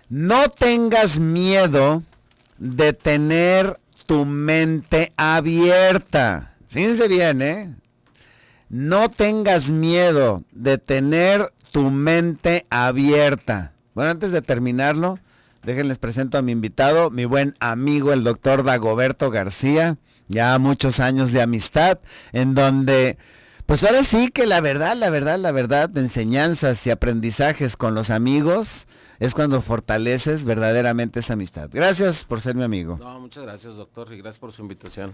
No tengas miedo de tener tu mente abierta. Fíjense bien, ¿eh? No tengas miedo de tener tu mente abierta. Bueno, antes de terminarlo, déjenles presento a mi invitado, mi buen amigo, el doctor Dagoberto García. Ya muchos años de amistad, en donde, pues ahora sí que la verdad, de enseñanzas y aprendizajes con los amigos es cuando fortaleces verdaderamente esa amistad. Gracias por ser mi amigo. No, muchas gracias, doctor, y gracias por su invitación.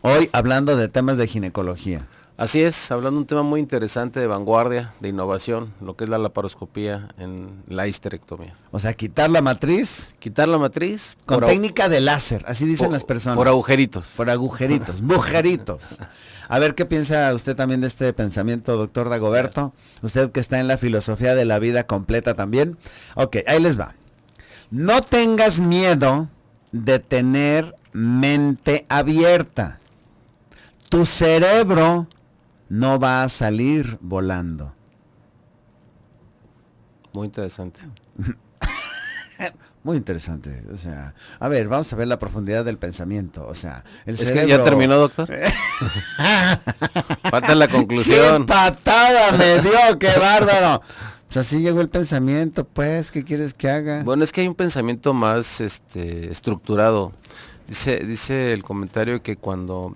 Hoy hablando de temas de ginecología. Así es, hablando de un tema muy interesante de vanguardia, de innovación, lo que es la laparoscopía en la histerectomía. O sea, quitar la matriz. Quitar la matriz con técnica de láser, así dicen las personas. Por agujeritos. Por agujeritos, bujeritos. A ver, ¿qué piensa usted también de este pensamiento, doctor Dagoberto? Usted que está en la filosofía de la vida completa también. Ok, ahí les va. No tengas miedo de tener mente abierta. Tu cerebro no va a salir volando. Muy interesante. Muy interesante, o sea, a ver, vamos a ver la profundidad del pensamiento, o sea, el cerebro... que ya terminó, doctor. Falta la conclusión. ¡Qué patada me dio, qué bárbaro! Pues así llegó el pensamiento, pues, ¿qué quieres que haga? Bueno, es que hay un pensamiento más estructurado. Dice el comentario que cuando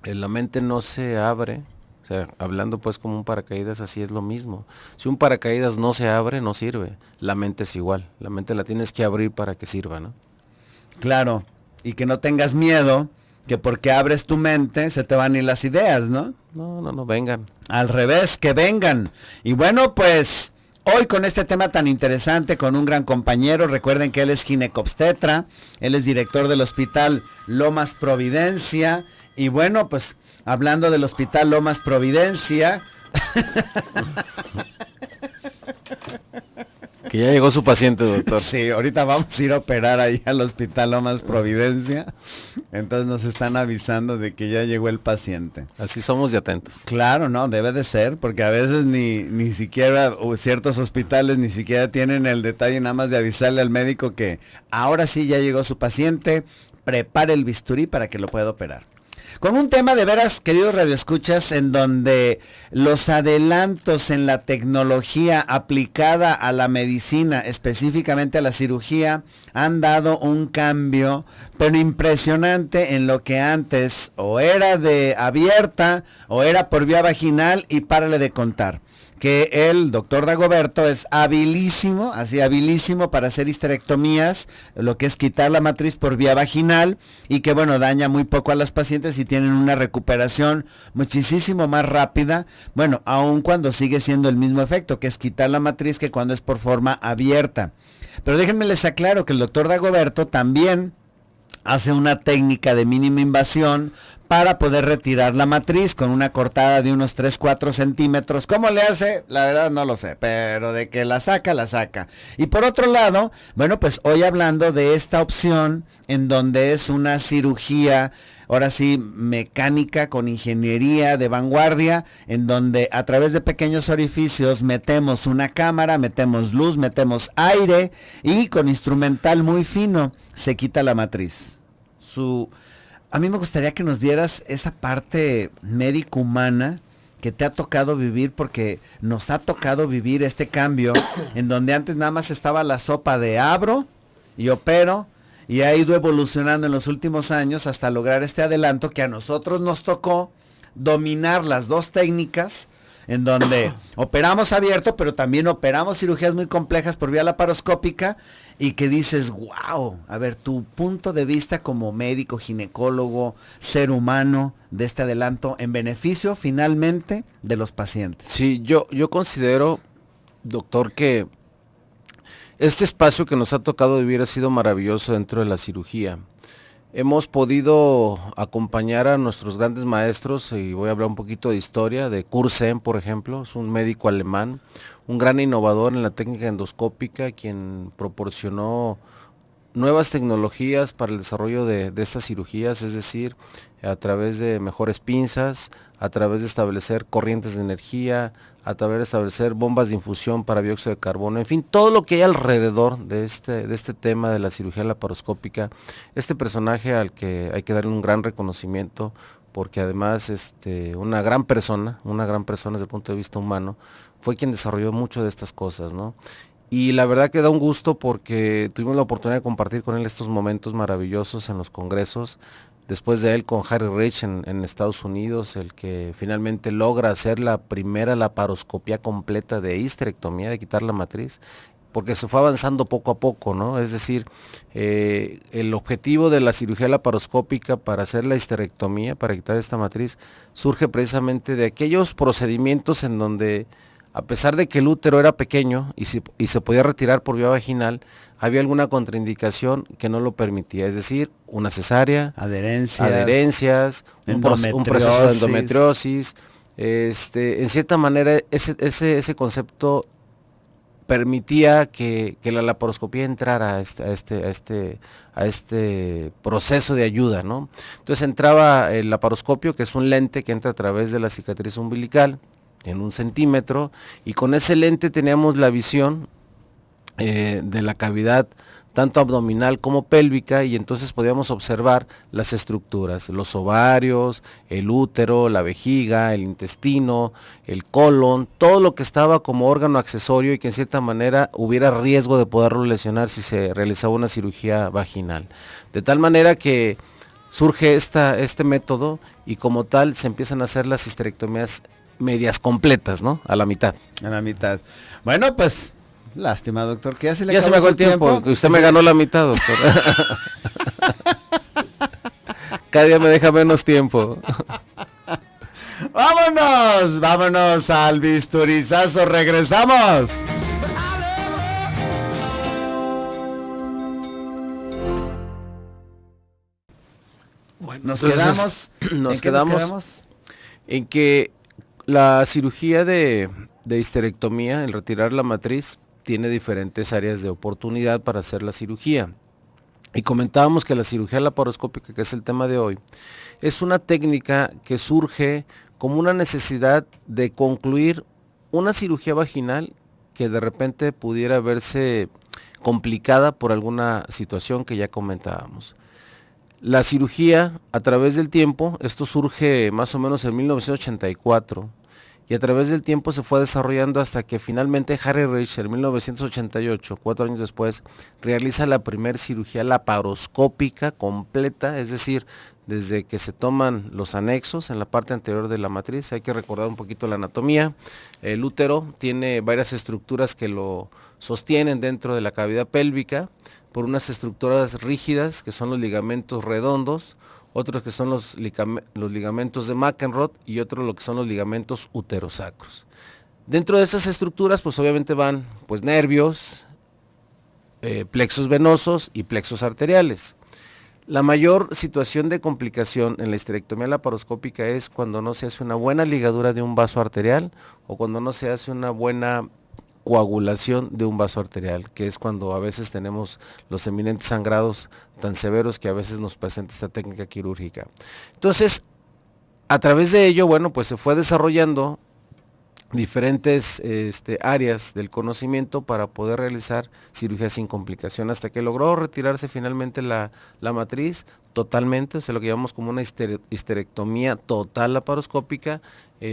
la mente no se abre, o sea, hablando pues como un paracaídas, así es lo mismo. Si un paracaídas no se abre, no sirve. La mente es igual. La mente la tienes que abrir para que sirva, ¿no? Claro, y que no tengas miedo, que porque abres tu mente se te van a ir las ideas, ¿no? No, vengan. Al revés, que vengan. Y bueno, pues hoy con este tema tan interesante, con un gran compañero, recuerden que él es ginecobstetra, él es director del Hospital Lomas Providencia, y bueno, pues hablando del Hospital Lomas Providencia... Que ya llegó su paciente, doctor. Sí, ahorita vamos a ir a operar ahí al Hospital Lomas Providencia. Entonces nos están avisando de que ya llegó el paciente. Así somos de atentos. Claro, no, debe de ser, porque a veces ni siquiera, o ciertos hospitales ni siquiera tienen el detalle nada más de avisarle al médico que ahora sí ya llegó su paciente, prepare el bisturí para que lo pueda operar. Con un tema de veras, queridos radioescuchas, en donde los adelantos en la tecnología aplicada a la medicina, específicamente a la cirugía, han dado un cambio, pero impresionante en lo que antes o era de abierta o era por vía vaginal y párale de contar. Que el doctor Dagoberto es habilísimo, así habilísimo para hacer histerectomías, lo que es quitar la matriz por vía vaginal y que bueno, daña muy poco a las pacientes y tienen una recuperación muchísimo más rápida, bueno, aun cuando sigue siendo el mismo efecto, que es quitar la matriz que cuando es por forma abierta. Pero déjenme les aclaro que el doctor Dagoberto también hace una técnica de mínima invasión para poder retirar la matriz con una cortada de unos 3-4 centímetros. ¿Cómo le hace? La verdad no lo sé, pero de que la saca, la saca. Y por otro lado, bueno, pues hoy hablando de esta opción en donde es una cirugía, ahora sí, mecánica con ingeniería de vanguardia, en donde a través de pequeños orificios metemos una cámara, metemos luz, metemos aire y con instrumental muy fino se quita la matriz. A mí me gustaría que nos dieras esa parte médico-humana que te ha tocado vivir, porque nos ha tocado vivir este cambio en donde antes nada más estaba la sopa de abro y opero, y ha ido evolucionando en los últimos años hasta lograr este adelanto que a nosotros nos tocó dominar las dos técnicas, en donde operamos abierto, pero también operamos cirugías muy complejas por vía laparoscópica, y que dices, wow, a ver, tu punto de vista como médico, ginecólogo, ser humano, de este adelanto en beneficio finalmente de los pacientes. Sí, yo considero, doctor, que este espacio que nos ha tocado vivir ha sido maravilloso dentro de la cirugía. Hemos podido acompañar a nuestros grandes maestros, y voy a hablar un poquito de historia, de Kurt Senn, por ejemplo, es un médico alemán, un gran innovador en la técnica endoscópica, quien proporcionó nuevas tecnologías para el desarrollo de estas cirugías, es decir, a través de mejores pinzas, a través de establecer corrientes de energía, a través de establecer bombas de infusión para dióxido de carbono, en fin, todo lo que hay alrededor de este tema de la cirugía laparoscópica. Este personaje al que hay que darle un gran reconocimiento, porque además una gran persona desde el punto de vista humano, fue quien desarrolló mucho de estas cosas, ¿no? Y la verdad que da un gusto porque tuvimos la oportunidad de compartir con él estos momentos maravillosos en los congresos. Después de él con Harry Rich en Estados Unidos, el que finalmente logra hacer la primera laparoscopía completa de histerectomía, de quitar la matriz, porque se fue avanzando poco a poco, ¿no? Es decir, el objetivo de la cirugía laparoscópica para hacer la histerectomía, para quitar esta matriz, surge precisamente de aquellos procedimientos en donde, a pesar de que el útero era pequeño y se podía retirar por vía vaginal, había alguna contraindicación que no lo permitía, es decir, una cesárea, adherencias, un proceso de endometriosis. En cierta manera, ese concepto permitía que la laparoscopía entrara a este proceso de ayuda, ¿no? Entonces entraba el laparoscopio, que es un lente que entra a través de la cicatriz umbilical, en 1 centímetro, y con ese lente teníamos la visión de la cavidad tanto abdominal como pélvica, y entonces podíamos observar las estructuras, los ovarios, el útero, la vejiga, el intestino, el colon, todo lo que estaba como órgano accesorio y que en cierta manera hubiera riesgo de poderlo lesionar si se realizaba una cirugía vaginal. De tal manera que surge este método y como tal se empiezan a hacer las histerectomías medias completas, ¿no? A la mitad. A la mitad. Bueno, pues, lástima, doctor, que ya se me acabó el tiempo, que usted me ganó la mitad, doctor. Cada día me deja menos tiempo. Vámonos al bisturizazo, regresamos. Bueno, nos quedamos en que la cirugía de histerectomía, el retirar la matriz, tiene diferentes áreas de oportunidad para hacer la cirugía. Y comentábamos que la cirugía laparoscópica, que es el tema de hoy, es una técnica que surge como una necesidad de concluir una cirugía vaginal que de repente pudiera verse complicada por alguna situación que ya comentábamos. La cirugía, a través del tiempo, esto surge más o menos en 1984, y a través del tiempo se fue desarrollando hasta que finalmente Harry Rich en 1988, 4 años después, realiza la primera cirugía laparoscópica completa, es decir, desde que se toman los anexos en la parte anterior de la matriz. Hay que recordar un poquito la anatomía. El útero tiene varias estructuras que lo sostienen dentro de la cavidad pélvica por unas estructuras rígidas que son los ligamentos redondos, otros que son los ligamentos de McEnroe y otros lo que son los ligamentos uterosacros. Dentro de esas estructuras pues obviamente van pues nervios, plexos venosos y plexos arteriales. La mayor situación de complicación en la histerectomía laparoscópica es cuando no se hace una buena ligadura de un vaso arterial o cuando no se hace una buena coagulación de un vaso arterial, que es cuando a veces tenemos los eminentes sangrados tan severos que a veces nos presenta esta técnica quirúrgica. Entonces, a través de ello, bueno, pues se fue desarrollando diferentes áreas del conocimiento para poder realizar cirugía sin complicación, hasta que logró retirarse finalmente la matriz totalmente, o sea, lo que llamamos como una histerectomía total laparoscópica,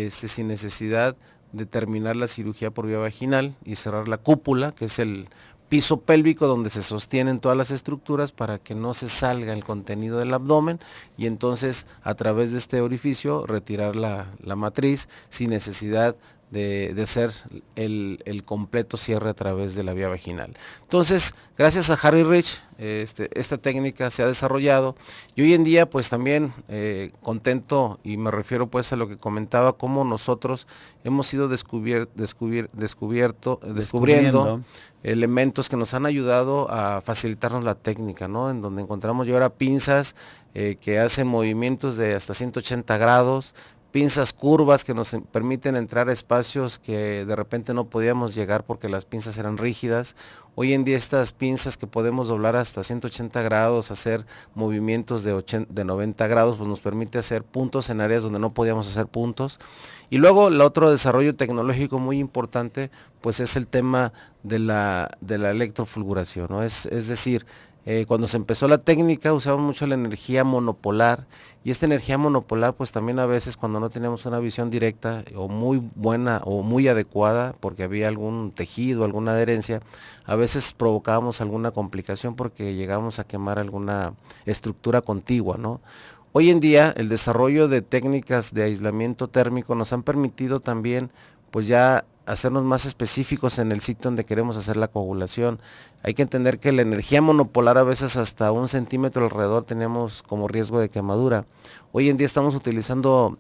sin necesidad de terminar la cirugía por vía vaginal y cerrar la cúpula, que es el piso pélvico donde se sostienen todas las estructuras para que no se salga el contenido del abdomen, y entonces a través de este orificio retirar la matriz sin necesidad de hacer el completo cierre a través de la vía vaginal. Entonces, gracias a Harry Rich, esta técnica se ha desarrollado y hoy en día pues también contento, y me refiero pues a lo que comentaba, cómo nosotros hemos ido descubriendo elementos que nos han ayudado a facilitarnos la técnica, ¿no? En donde encontramos ya ahora pinzas que hacen movimientos de hasta 180 grados, pinzas curvas que nos permiten entrar a espacios que de repente no podíamos llegar porque las pinzas eran rígidas, Hoy en día estas pinzas que podemos doblar hasta 180 grados, hacer movimientos de 90 grados, pues nos permite hacer puntos en áreas donde no podíamos hacer puntos. Y luego el otro desarrollo tecnológico muy importante, pues es el tema de la electrofulguración, ¿no? Es decir, cuando se empezó la técnica usaban mucho la energía monopolar, y esta energía monopolar pues también a veces cuando no teníamos una visión directa o muy buena o muy adecuada porque había algún tejido, alguna adherencia, a veces provocábamos alguna complicación porque llegábamos a quemar alguna estructura contigua, ¿no? Hoy en día el desarrollo de técnicas de aislamiento térmico nos han permitido también pues ya hacernos más específicos en el sitio donde queremos hacer la coagulación. Hay que entender que la energía monopolar a veces hasta 1 centímetro alrededor tenemos como riesgo de quemadura. Hoy en día estamos utilizando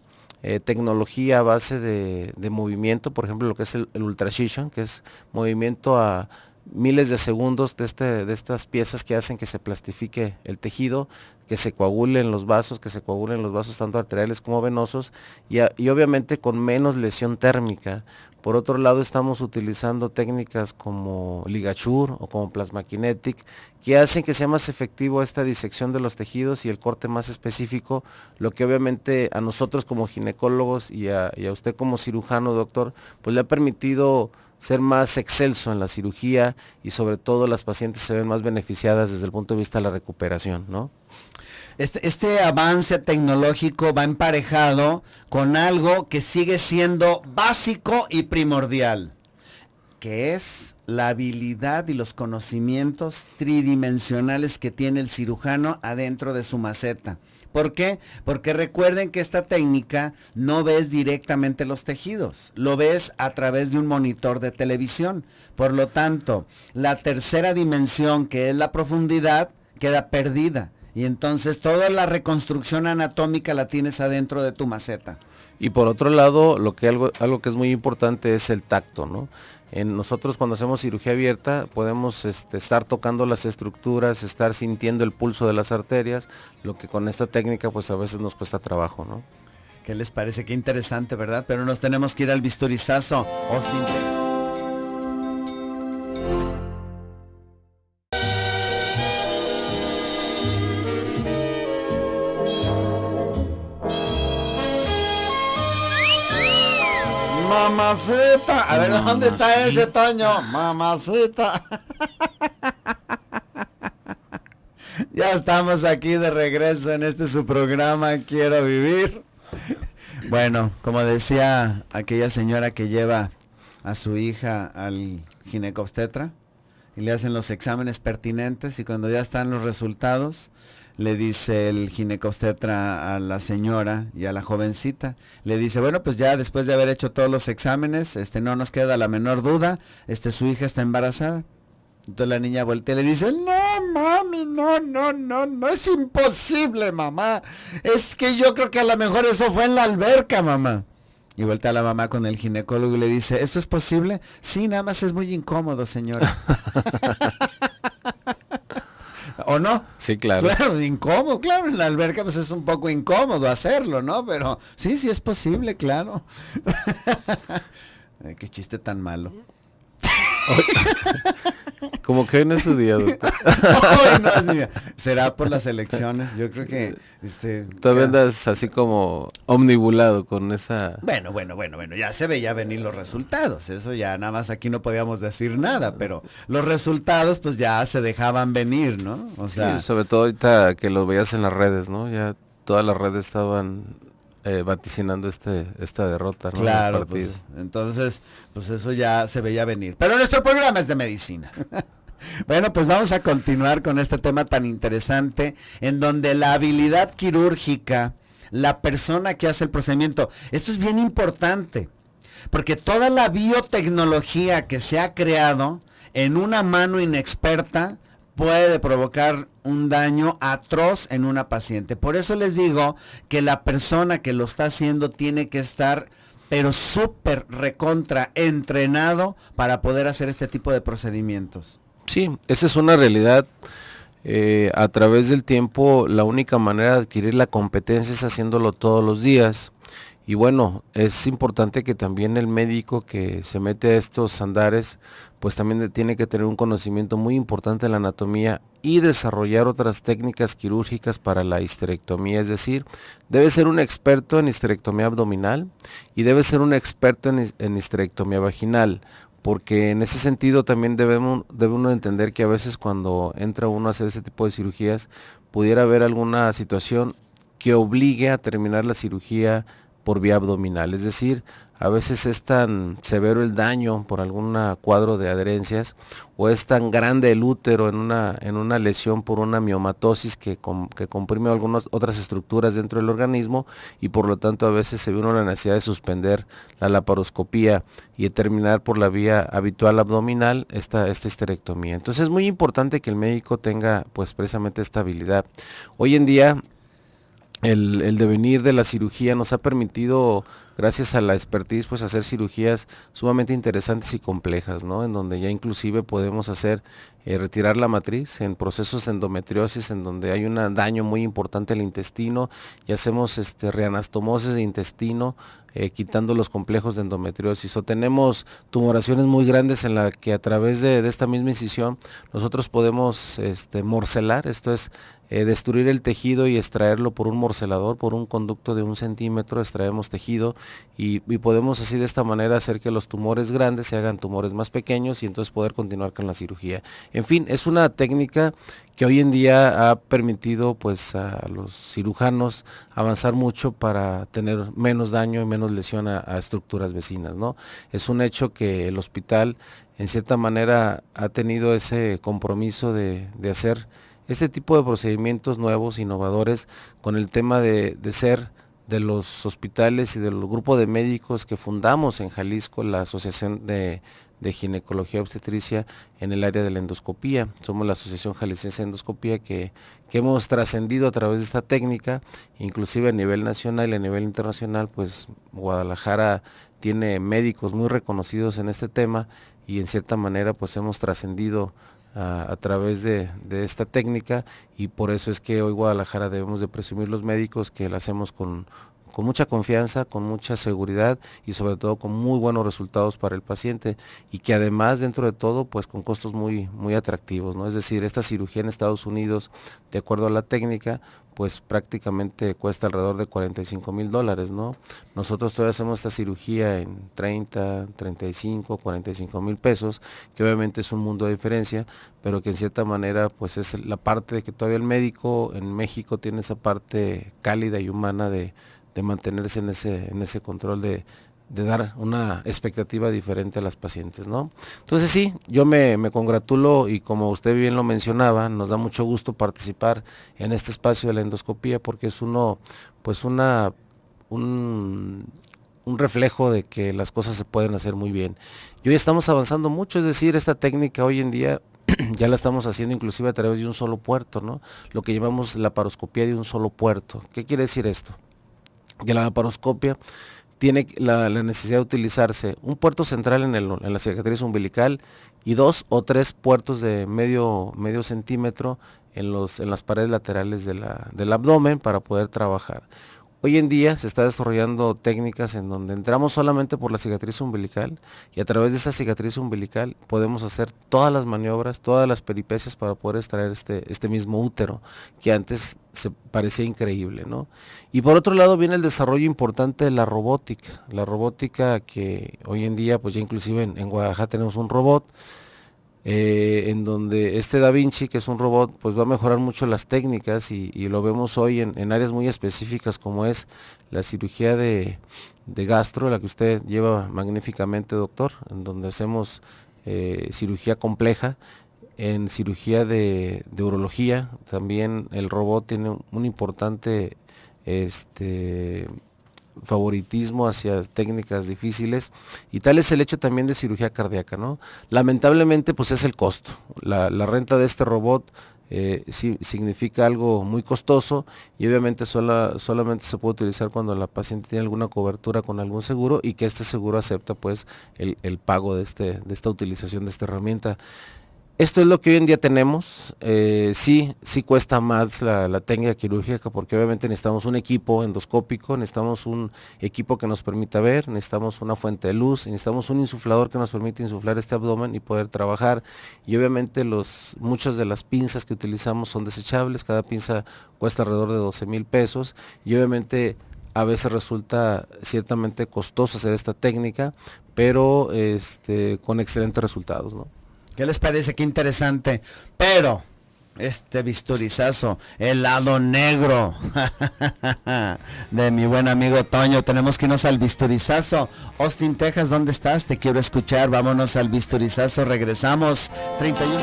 tecnología a base de movimiento, por ejemplo lo que es el ultrashition, que es movimiento a miles de segundos de estas piezas que hacen que se plastifique el tejido, que se coagulen los vasos, tanto arteriales como venosos, y obviamente con menos lesión térmica. Por otro lado, estamos utilizando técnicas como ligachur o como plasmakinetic, que hacen que sea más efectivo esta disección de los tejidos y el corte más específico, lo que obviamente a nosotros como ginecólogos y a usted como cirujano, doctor, pues le ha permitido ser más excelso en la cirugía, y sobre todo las pacientes se ven más beneficiadas desde el punto de vista de la recuperación, ¿no? Este avance tecnológico va emparejado con algo que sigue siendo básico y primordial, que es la habilidad y los conocimientos tridimensionales que tiene el cirujano adentro de su maceta. ¿Por qué? Porque recuerden que esta técnica no ves directamente los tejidos, lo ves a través de un monitor de televisión. Por lo tanto, la tercera dimensión, que es la profundidad, queda perdida. Y entonces toda la reconstrucción anatómica la tienes adentro de tu maceta. Y por otro lado, algo que es muy importante es el tacto, ¿no? Nosotros cuando hacemos cirugía abierta podemos estar tocando las estructuras, estar sintiendo el pulso de las arterias, lo que con esta técnica pues a veces nos cuesta trabajo, ¿no? ¿Qué les parece? Qué interesante, ¿verdad? Pero nos tenemos que ir al bisturizazo. Austin. Mamacita, a ver, ¿dónde está ese Toño? Mamacita. Ya estamos aquí de regreso en su programa Quiero Vivir. Bueno, como decía aquella señora que lleva a su hija al ginecobstetra y le hacen los exámenes pertinentes, y cuando ya están los resultados, le dice el ginecobstetra a la señora y a la jovencita, le dice, bueno, pues ya después de haber hecho todos los exámenes, no nos queda la menor duda, su hija está embarazada. Entonces la niña voltea y le dice, no, mami, no, es imposible, mamá. Es que yo creo que a lo mejor eso fue en la alberca, mamá. Y voltea a la mamá con el ginecólogo y le dice, ¿esto es posible? Sí, nada más es muy incómodo, señora. ¿O no? Sí, claro. Claro, incómodo, claro, en la alberca pues es un poco incómodo hacerlo, ¿no? Pero sí es posible, claro. Qué chiste tan malo. Como que hoy no es su día, doctor. Hoy no es mi día. Será por las elecciones. Yo creo que todavía andas así como omnibulado con esa. Bueno, ya se veía venir los resultados. Eso ya nada más aquí no podíamos decir nada, pero los resultados pues ya se dejaban venir, ¿no? O sea, sí, sobre todo ahorita que los veías en las redes, ¿no? Ya todas las redes estaban vaticinando esta derrota, ¿no? Claro, pues, entonces, pues eso ya se veía venir. Pero nuestro programa es de medicina. Bueno, pues vamos a continuar con este tema tan interesante, en donde la habilidad quirúrgica, la persona que hace el procedimiento, esto es bien importante, porque toda la biotecnología que se ha creado en una mano inexperta puede provocar un daño atroz en una paciente. Por eso les digo que la persona que lo está haciendo tiene que estar, pero súper recontra entrenado para poder hacer este tipo de procedimientos. Sí, esa es una realidad. A través del tiempo, la única manera de adquirir la competencia es haciéndolo todos los días. Y bueno, es importante que también el médico que se mete a estos andares, pues también tiene que tener un conocimiento muy importante de la anatomía y desarrollar otras técnicas quirúrgicas para la histerectomía, es decir, debe ser un experto en histerectomía abdominal y debe ser un experto en histerectomía vaginal, porque en ese sentido también debe uno entender que a veces cuando entra uno a hacer ese tipo de cirugías, pudiera haber alguna situación que obligue a terminar la cirugía por vía abdominal, es decir, a veces es tan severo el daño por algún cuadro de adherencias o es tan grande el útero en una lesión por una miomatosis que comprime algunas otras estructuras dentro del organismo y por lo tanto a veces se ve uno la necesidad de suspender la laparoscopía y terminar por la vía habitual abdominal esta histerectomía. Entonces es muy importante que el médico tenga pues precisamente esta habilidad. Hoy en día el devenir de la cirugía nos ha permitido, gracias a la expertise, pues hacer cirugías sumamente interesantes y complejas, ¿no? En donde ya inclusive podemos hacer retirar la matriz en procesos de endometriosis, en donde hay un daño muy importante al intestino y hacemos reanastomosis de intestino, quitando los complejos de endometriosis, o tenemos tumoraciones muy grandes en la que a través de esta misma incisión nosotros podemos morcelar, esto es destruir el tejido y extraerlo por un morcelador, por un conducto de 1 centímetro, extraemos tejido y podemos así de esta manera hacer que los tumores grandes se hagan tumores más pequeños y entonces poder continuar con la cirugía. En fin, es una técnica que hoy en día ha permitido pues a los cirujanos avanzar mucho para tener menos daño y menos lesión a estructuras vecinas, ¿no? Es un hecho que el hospital en cierta manera ha tenido ese compromiso de hacer este tipo de procedimientos nuevos, innovadores, con el tema de ser de los hospitales y del grupo de médicos que fundamos en Jalisco la Asociación de Ginecología Obstetricia en el área de la endoscopía. Somos la Asociación Jalisciense de Endoscopía que hemos trascendido a través de esta técnica, inclusive a nivel nacional y a nivel internacional, pues Guadalajara tiene médicos muy reconocidos en este tema y en cierta manera pues hemos trascendido a través de esta técnica y por eso es que hoy Guadalajara debemos de presumir los médicos que la hacemos con mucha confianza, con mucha seguridad y sobre todo con muy buenos resultados para el paciente y que además dentro de todo pues con costos muy atractivos, ¿no? Es decir, esta cirugía en Estados Unidos, de acuerdo a la técnica, pues prácticamente cuesta alrededor de $45,000, ¿no? Nosotros todavía hacemos esta cirugía en 30, 35, $45,000, que obviamente es un mundo de diferencia, pero que en cierta manera pues es la parte de que todavía el médico en México tiene esa parte cálida y humana de mantenerse en ese control de dar una expectativa diferente a las pacientes, ¿no? Entonces sí, yo me congratulo y como usted bien lo mencionaba, nos da mucho gusto participar en este espacio de la endoscopía porque es un reflejo de que las cosas se pueden hacer muy bien. Y hoy estamos avanzando mucho, es decir, esta técnica hoy en día ya la estamos haciendo inclusive a través de un solo puerto, ¿no? Lo que llamamos laparoscopía de un solo puerto. ¿Qué quiere decir esto? Que la laparoscopia tiene la necesidad de utilizarse un puerto central en la cicatriz umbilical y 2 o 3 puertos de medio centímetro en las paredes laterales del abdomen para poder trabajar. Hoy en día se está desarrollando técnicas en donde entramos solamente por la cicatriz umbilical y a través de esa cicatriz umbilical podemos hacer todas las maniobras, todas las peripecias para poder extraer este mismo útero que antes se parecía increíble, ¿no? Y por otro lado viene el desarrollo importante de la robótica que hoy en día pues ya inclusive en Guadalajara tenemos un robot en donde Da Vinci, que es un robot, pues va a mejorar mucho las técnicas y lo vemos hoy en áreas muy específicas como es la cirugía de gastro, la que usted lleva magníficamente, doctor, en donde hacemos cirugía compleja, en cirugía de urología, también el robot tiene un importante favoritismo hacia técnicas difíciles y tal es el hecho también de cirugía cardíaca, ¿no? Lamentablemente pues es el costo, la renta de este robot sí, significa algo muy costoso y obviamente solamente se puede utilizar cuando la paciente tiene alguna cobertura con algún seguro y que este seguro acepta pues el pago de esta utilización de esta herramienta. Esto es lo que hoy en día tenemos. Sí cuesta más la técnica quirúrgica porque obviamente necesitamos un equipo endoscópico, necesitamos un equipo que nos permita ver, necesitamos una fuente de luz, necesitamos un insuflador que nos permite insuflar este abdomen y poder trabajar. Y obviamente muchas de las pinzas que utilizamos son desechables, cada pinza cuesta alrededor de 12,000 pesos y obviamente a veces resulta ciertamente costoso hacer esta técnica, pero con excelentes resultados, ¿no? ¿Qué les parece? Qué interesante. Pero, este bisturizazo, el lado negro de mi buen amigo Toño. Tenemos que irnos al bisturizazo. Austin, Texas, ¿dónde estás? Te quiero escuchar. Vámonos al bisturizazo. Regresamos. 31.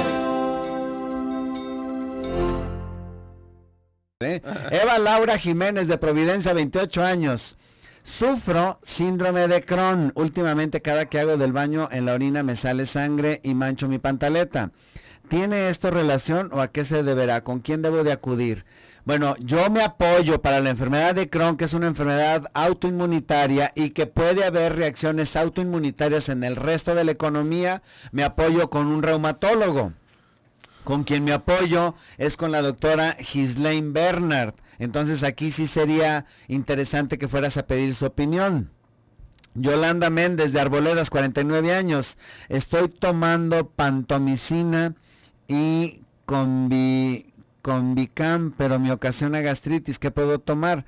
Eva Laura Jiménez de Providencia, 28 años. Sufro síndrome de Crohn. Últimamente cada que hago del baño en la orina me sale sangre y mancho mi pantaleta. ¿Tiene esto relación o a qué se deberá? ¿Con quién debo de acudir? Bueno, yo me apoyo para la enfermedad de Crohn, que es una enfermedad autoinmunitaria y que puede haber reacciones autoinmunitarias en el resto de la economía. Me apoyo con un reumatólogo. Con quien me apoyo es con la doctora Ghislaine Bernard. Entonces aquí sí sería interesante que fueras a pedir su opinión. Yolanda Méndez de Arboledas, 49 años. Estoy tomando pantomicina y Convicam, pero me ocasiona gastritis. ¿Qué puedo tomar?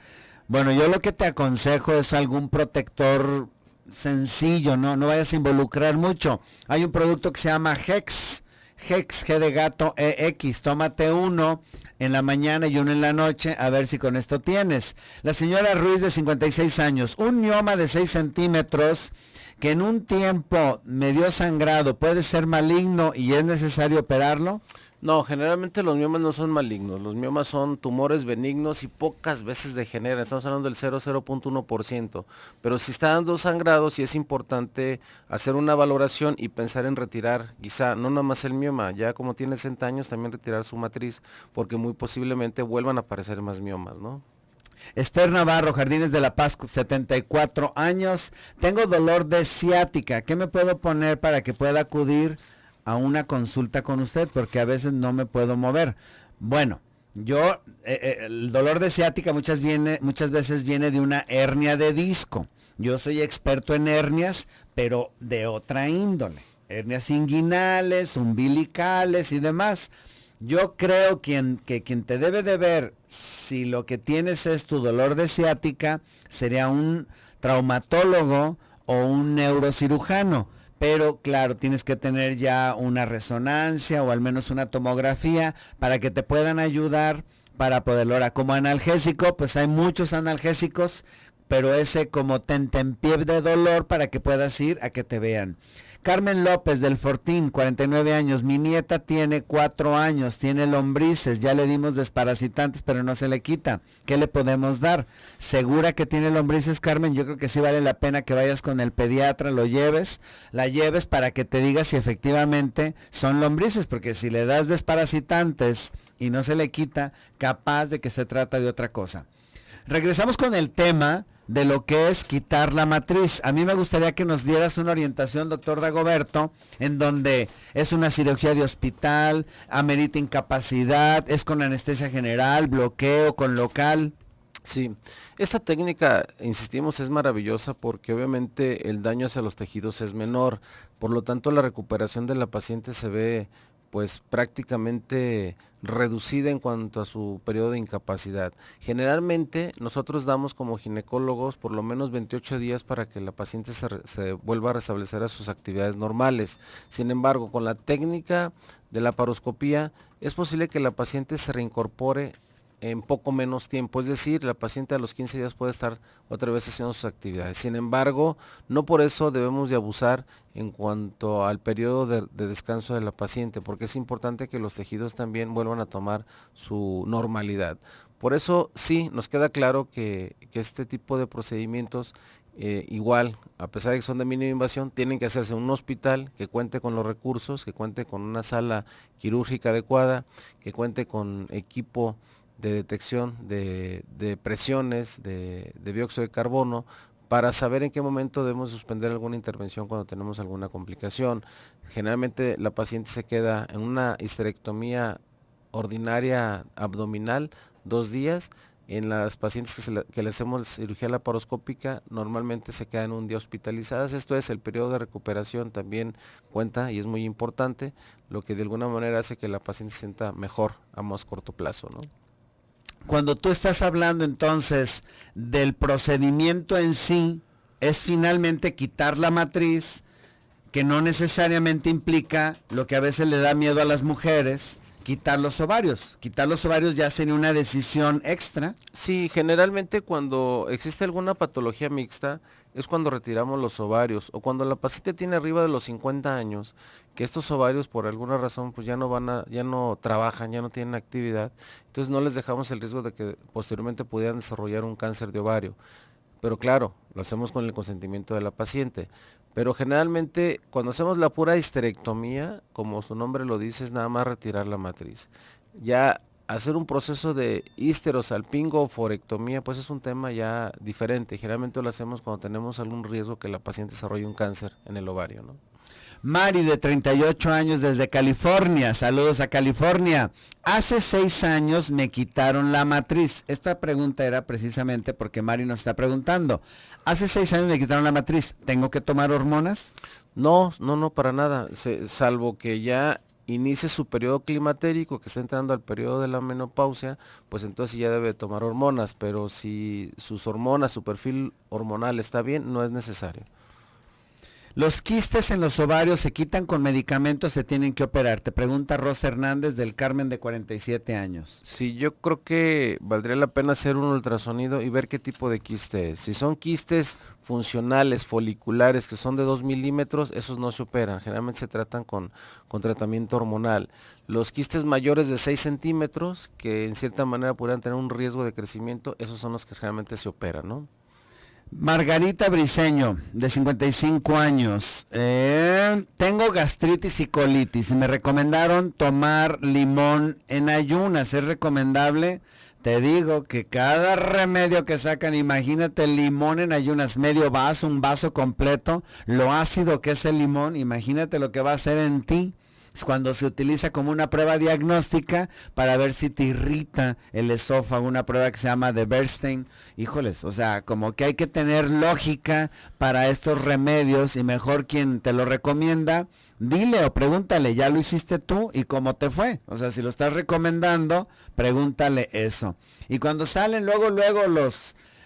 Bueno, yo lo que te aconsejo es algún protector sencillo, no vayas a involucrar mucho. Hay un producto que se llama Hex, G de gato, EX, tómate uno en la mañana y uno en la noche, a ver si con esto tienes. La señora Ruiz de 56 años, un mioma de 6 centímetros que en un tiempo me dio sangrado, ¿puede ser maligno y es necesario operarlo? No, generalmente los miomas no son malignos, los miomas son tumores benignos y pocas veces degeneran, estamos hablando del 0,1%, pero si está dando sangrado, sí es importante hacer una valoración y pensar en retirar, quizá no nada más el mioma, ya como tiene 60 años también retirar su matriz, porque muy posiblemente vuelvan a aparecer más miomas, ¿no? Esther Navarro, Jardines de la Paz, 74 años. Tengo dolor de ciática. ¿Qué me puedo poner para que pueda acudir a una consulta con usted? Porque a veces no me puedo mover. Bueno, yo, el dolor de ciática muchas veces viene de una hernia de disco. Yo soy experto en hernias, pero de otra índole. Hernias inguinales, umbilicales y demás. Yo creo que quien te debe de ver si lo que tienes es tu dolor de ciática sería un traumatólogo o un neurocirujano. Pero claro, tienes que tener ya una resonancia o al menos una tomografía para que te puedan ayudar para poderlo. Ahora, como analgésico, pues hay muchos analgésicos, pero ese como tentempié de dolor para que puedas ir a que te vean. Carmen López del Fortín, 49 años. Mi nieta tiene 4 años, tiene lombrices, ya le dimos desparasitantes, pero no se le quita. ¿Qué le podemos dar? ¿Segura que tiene lombrices, Carmen? Yo creo que sí vale la pena que vayas con el pediatra, la lleves para que te diga si efectivamente son lombrices, porque si le das desparasitantes y no se le quita, capaz de que se trata de otra cosa. Regresamos con el tema de lo que es quitar la matriz. A mí me gustaría que nos dieras una orientación, doctor Dagoberto, en donde es una cirugía de hospital, amerita incapacidad, es con anestesia general, bloqueo, con local. Sí, esta técnica, insistimos, es maravillosa porque obviamente el daño hacia los tejidos es menor, por lo tanto la recuperación de la paciente se ve pues prácticamente reducida en cuanto a su periodo de incapacidad. Generalmente nosotros damos como ginecólogos por lo menos 28 días para que la paciente se vuelva a restablecer a sus actividades normales. Sin embargo, con la técnica de la laparoscopía es posible que la paciente se reincorpore en poco menos tiempo, es decir, la paciente a los 15 días puede estar otra vez haciendo sus actividades. Sin embargo, no por eso debemos de abusar en cuanto al periodo de descanso de la paciente, porque es importante que los tejidos también vuelvan a tomar su normalidad. Por eso sí, nos queda claro que este tipo de procedimientos igual, a pesar de que son de mínima invasión, tienen que hacerse en un hospital que cuente con los recursos, que cuente con una sala quirúrgica adecuada, que cuente con equipo de detección de presiones, de dióxido de carbono, para saber en qué momento debemos suspender alguna intervención cuando tenemos alguna complicación. Generalmente la paciente se queda en una histerectomía ordinaria abdominal 2 días. En las pacientes que le hacemos cirugía laparoscópica normalmente se quedan un día hospitalizadas. Esto es, el periodo de recuperación también cuenta y es muy importante, lo que de alguna manera hace que la paciente se sienta mejor a más corto plazo, ¿no? Cuando tú estás hablando entonces del procedimiento en sí, es finalmente quitar la matriz, que no necesariamente implica lo que a veces le da miedo a las mujeres, quitar los ovarios. Quitar los ovarios ya sería una decisión extra. Sí, generalmente cuando existe alguna patología mixta es cuando retiramos los ovarios o cuando la paciente tiene arriba de los 50 años, que estos ovarios por alguna razón pues ya no trabajan, ya no tienen actividad, entonces no les dejamos el riesgo de que posteriormente pudieran desarrollar un cáncer de ovario. Pero claro, lo hacemos con el consentimiento de la paciente. Pero generalmente cuando hacemos la pura histerectomía, como su nombre lo dice, es nada más retirar la matriz. Ya hacer un proceso de histerosalpingo o forectomía, pues es un tema ya diferente. Generalmente lo hacemos cuando tenemos algún riesgo que la paciente desarrolle un cáncer en el ovario, ¿no? Mari, de 38 años, desde California. Saludos a California. Hace 6 años me quitaron la matriz. Esta pregunta era precisamente porque Mari nos está preguntando. Hace 6 años me quitaron la matriz. ¿Tengo que tomar hormonas? No, para nada. Salvo que ya inicie su periodo climatérico, que está entrando al periodo de la menopausia, pues entonces ya debe tomar hormonas. Pero si sus hormonas, su perfil hormonal está bien, no es necesario. ¿Los quistes en los ovarios se quitan con medicamentos, se tienen que operar? Te pregunta Rosa Hernández del Carmen, de 47 años. Sí, yo creo que valdría la pena hacer un ultrasonido y ver qué tipo de quiste es. Si son quistes funcionales, foliculares, que son de 2 milímetros, esos no se operan. Generalmente se tratan con tratamiento hormonal. Los quistes mayores de 6 centímetros, que en cierta manera podrían tener un riesgo de crecimiento, esos son los que generalmente se operan, ¿no? Margarita Briceño, de 55 años. Tengo gastritis y colitis y me recomendaron tomar limón en ayunas. ¿Es recomendable? Te digo que cada remedio que sacan, imagínate el limón en ayunas, medio vaso, un vaso completo, lo ácido que es el limón, imagínate lo que va a hacer en ti. Cuando se utiliza como una prueba diagnóstica para ver si te irrita el esófago, una prueba que se llama de Bernstein. Híjoles, o sea, como que hay que tener lógica para estos remedios y mejor quien te lo recomienda, dile o pregúntale, ¿ya lo hiciste tú y cómo te fue? O sea, si lo estás recomendando, pregúntale eso. Y cuando salen luego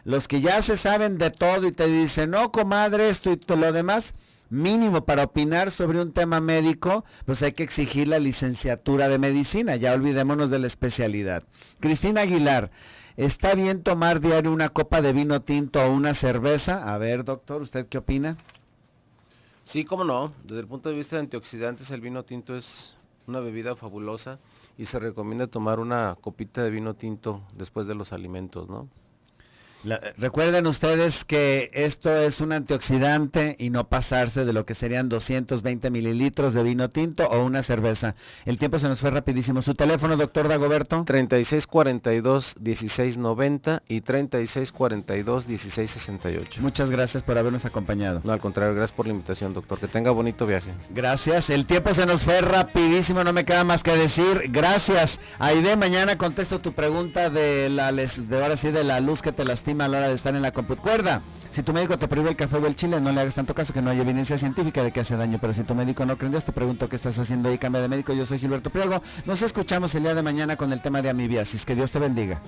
los que ya se saben de todo y te dicen, no, comadre, esto y todo lo demás, mínimo para opinar sobre un tema médico, pues hay que exigir la licenciatura de medicina, ya olvidémonos de la especialidad. Cristina Aguilar, ¿está bien tomar diario una copa de vino tinto o una cerveza? A ver, doctor, ¿usted qué opina? Sí, cómo no, desde el punto de vista de antioxidantes el vino tinto es una bebida fabulosa y se recomienda tomar una copita de vino tinto después de los alimentos, ¿no? Recuerden ustedes que esto es un antioxidante y no pasarse de lo que serían 220 mililitros de vino tinto o una cerveza. El tiempo se nos fue rapidísimo. ¿Su teléfono, doctor Dagoberto? 3642-1690 y 3642-1668. Muchas gracias por habernos acompañado. No, al contrario, gracias por la invitación, doctor. Que tenga bonito viaje. Gracias. El tiempo se nos fue rapidísimo, no me queda más que decir. Gracias. Aide, mañana contesto tu pregunta de ahora sí, de la luz que te lastima a la hora de estar en la computadora. Si tu médico te prohíbe el café o el chile, no le hagas tanto caso, que no hay evidencia científica de que hace daño. Pero si tu médico no cree en Dios, te pregunto qué estás haciendo ahí. Cambia de médico. Yo soy Gilberto Prialgo. Nos escuchamos el día de mañana con el tema de amibiasis. Que Dios te bendiga.